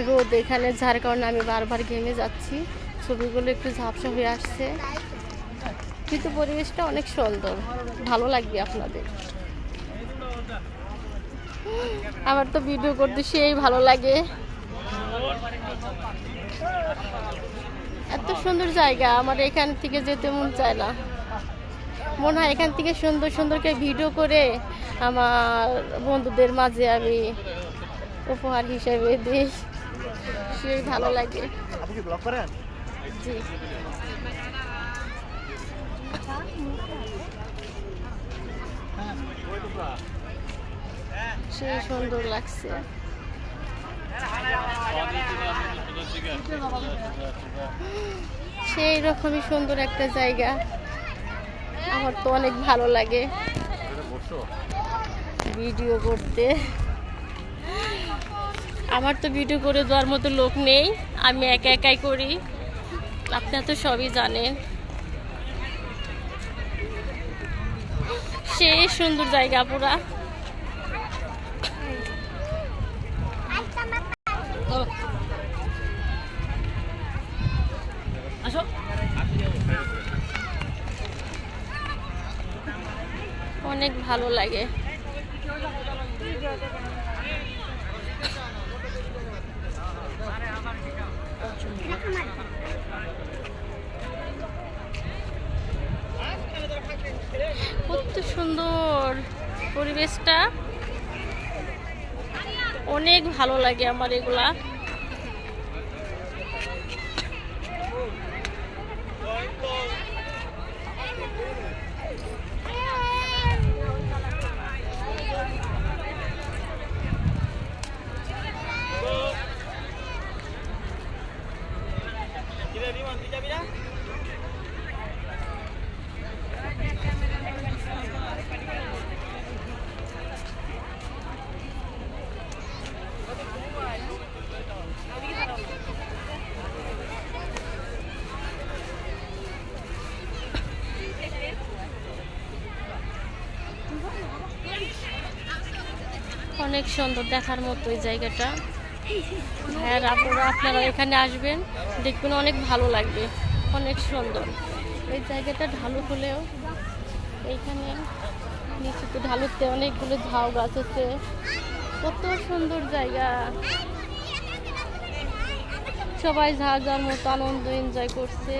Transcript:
রোদ এখানে, যার কারণে আমি বারবার ঘেমে যাচ্ছি, ছবিগুলো একটু ঝাপসা হয়ে আসছে, কিন্তু পরিবেশটা অনেক সুন্দর, ভালো লাগবে আপনাদের। আমার তো ভিডিও করতে সেই ভালো লাগে, এত সুন্দর জায়গা, আমার এখান থেকে যেতে মন চায় না। মনে হয় এখান থেকে সুন্দর সুন্দর করে ভিডিও করে আমার বন্ধুদের মাঝে আমি উপহার হিসেবে দিই, সেই ভালো লাগে। জি, সেই সুন্দর লাগছে। সেই রকমই সুন্দর একটা জায়গা, আমার তো অনেক ভালো লাগে ভিডিও করতে। আমার তো ভিডিও করে দেওয়ার মতো লোক নেই, আমি একা একাই করি, আপনারা তো সবই জানেন। সেই সুন্দর জায়গা পুরা। অনেক ভালো লাগে। কত সুন্দর পরিবেশটা, অনেক ভালো লাগে আমার এগুলা। অনেক সুন্দর, দেখার মতো এই জায়গাটা। ভাইয়ার আপনারা এখানে আসবেন, দেখবেন অনেক ভালো লাগবে, অনেক সুন্দর। এই জায়গাটা ঢালু হলেও এইখানে নিচে তো ঢালুতে অনেকগুলো ঝাউ গাছ আছে, কত সুন্দর জায়গা। সবাই যার যার মতো আনন্দ এনজয় করছে।